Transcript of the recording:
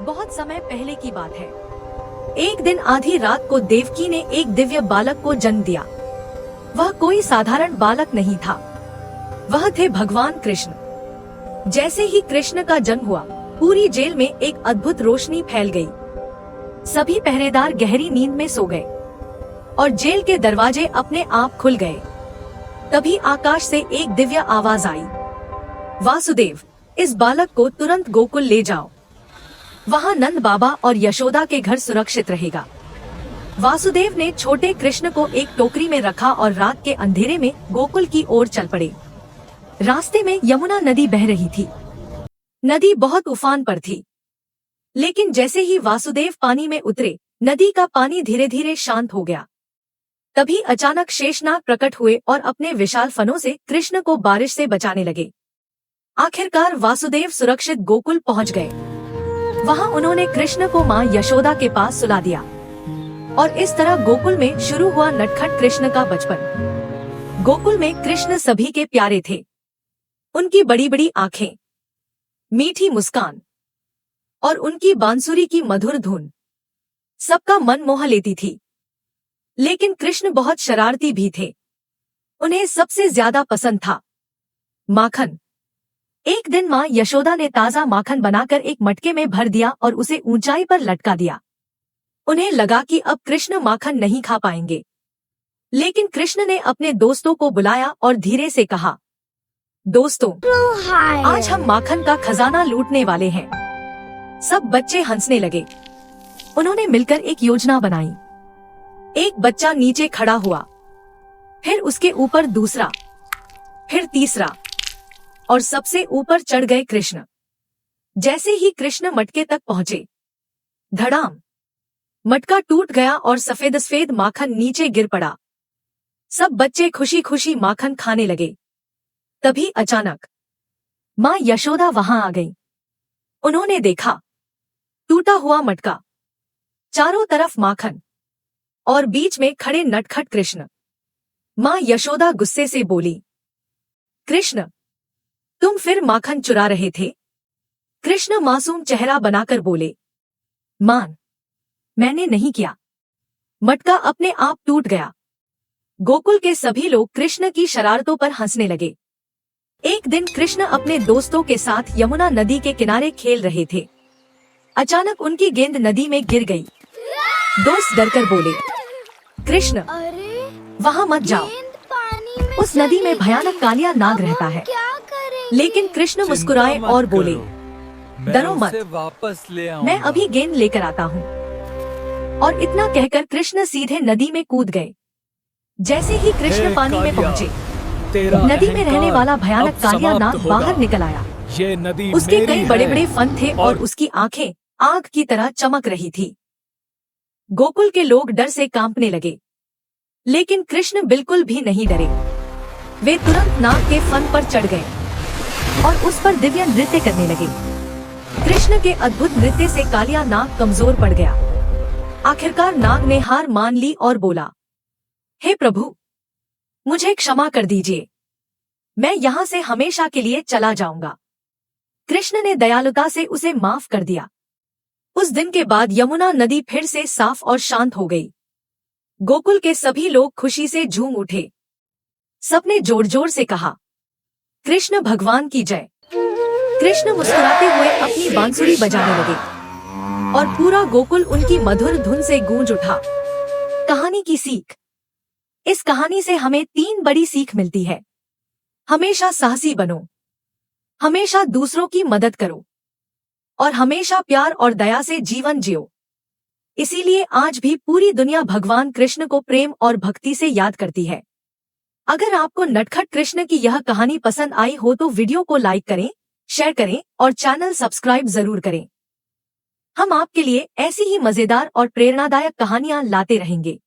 बहुत समय पहले की बात है। एक दिन आधी रात को देवकी ने एक दिव्य बालक को जन्म दिया। वह कोई साधारण बालक नहीं था, वह थे भगवान कृष्ण। जैसे ही कृष्ण का जन्म हुआ, पूरी जेल में एक अद्भुत रोशनी फैल गई। सभी पहरेदार गहरी नींद में सो गए और जेल के दरवाजे अपने आप खुल गए। तभी आकाश से एक दिव्य आवाज आई, वासुदेव, इस बालक को तुरंत गोकुल ले जाओ। वहाँ नंद बाबा और यशोदा के घर सुरक्षित रहेगा। वासुदेव ने छोटे कृष्ण को एक टोकरी में रखा और रात के अंधेरे में गोकुल की ओर चल पड़े। रास्ते में यमुना नदी बह रही थी। नदी बहुत उफान पर थी, लेकिन जैसे ही वासुदेव पानी में उतरे, नदी का पानी धीरे धीरे शांत हो गया। तभी अचानक शेषनाग प्रकट हुए और अपने विशाल फनों से कृष्ण को बारिश से बचाने लगे। आखिरकार वासुदेव सुरक्षित गोकुल पहुंच गए। वहां उन्होंने कृष्ण को मां यशोदा के पास सुला दिया और इस तरह गोकुल में शुरू हुआ नटखट कृष्ण का बचपन। गोकुल में कृष्ण सभी के प्यारे थे। उनकी बड़ी बड़ी आंखें, मीठी मुस्कान और उनकी बांसुरी की मधुर धुन सबका मन मोह लेती थी। लेकिन कृष्ण बहुत शरारती भी थे। उन्हें सबसे ज्यादा पसंद था माखन। एक दिन मां यशोदा ने ताजा माखन बनाकर एक मटके में भर दिया और उसे ऊंचाई पर लटका दिया। उन्हें लगा कि अब कृष्ण माखन नहीं खा पाएंगे, लेकिन कृष्ण ने अपने दोस्तों को बुलाया और धीरे से कहा, दोस्तों, आज हम माखन का खजाना लूटने वाले हैं। सब बच्चे हंसने लगे। उन्होंने मिलकर एक योजना बनाई। एक बच्चा नीचे खड़ा हुआ, फिर उसके ऊपर दूसरा, फिर तीसरा और सबसे ऊपर चढ़ गए कृष्ण। जैसे ही कृष्ण मटके तक पहुंचे, धड़ाम, मटका टूट गया और सफेद सफेद माखन नीचे गिर पड़ा। सब बच्चे खुशी खुशी माखन खाने लगे। तभी अचानक मां यशोदा वहां आ गईं। उन्होंने देखा टूटा हुआ मटका, चारों तरफ माखन और बीच में खड़े नटखट कृष्ण। मां यशोदा गुस्से से बोली, कृष्ण, तुम फिर माखन चुरा रहे थे? कृष्ण मासूम चेहरा बनाकर बोले, मां, मैंने नहीं किया। मटका अपने आप टूट गया। गोकुल के सभी लोग कृष्ण की शरारतों पर हंसने लगे। एक दिन कृष्ण अपने दोस्तों के साथ यमुना नदी के किनारे खेल रहे थे। अचानक उनकी गेंद नदी में गिर गई। दोस्त डरकर बोले, कृष्ण, वहाँ मत जाओ, उस नदी में भयानक कालिया नाग रहता है। लेकिन कृष्ण मुस्कुराए और बोले, डरो मत, मैं अभी गेंद लेकर आता हूँ। और इतना कहकर कृष्ण सीधे नदी में कूद गए। जैसे ही कृष्ण पानी में पहुँचे, नदी में रहने वाला भयानक कालिया नाग बाहर निकल आया। उसके कई बड़े बड़े फन थे और उसकी आंखें आग की तरह चमक रही थी। गोकुल के लोग डर से कांपने लगे, लेकिन कृष्ण बिल्कुल भी नहीं डरे। वे तुरंत नाग के फन पर चढ़ गए और उस पर दिव्य नृत्य करने लगे। कृष्ण के अद्भुत नृत्य से कालिया नाग कमजोर पड़ गया। आखिरकार नाग ने हार मान ली और बोला, हे प्रभु, मुझे क्षमा कर दीजिए, मैं यहाँ से हमेशा के लिए चला जाऊंगा। कृष्ण ने दयालुता से उसे माफ कर दिया। उस दिन के बाद यमुना नदी फिर से साफ और शांत हो गई। गोकुल के सभी लोग खुशी से झूम उठे। सबने जोर जोर से कहा, कृष्ण भगवान की जय। कृष्ण मुस्कुराते हुए अपनी बांसुरी बजाने लगे और पूरा गोकुल उनकी मधुर धुन से गूंज उठा। कहानी की सीख। इस कहानी से हमें 3 बड़ी सीख मिलती है। हमेशा साहसी बनो, हमेशा दूसरों की मदद करो और हमेशा प्यार और दया से जीवन जियो। इसीलिए आज भी पूरी दुनिया भगवान कृष्ण को प्रेम और भक्ति से याद करती है। अगर आपको नटखट कृष्ण की यह कहानी पसंद आई हो तो वीडियो को लाइक करें, शेयर करें और चैनल सब्सक्राइब जरूर करें। हम आपके लिए ऐसी ही मजेदार और प्रेरणादायक कहानियां लाते रहेंगे।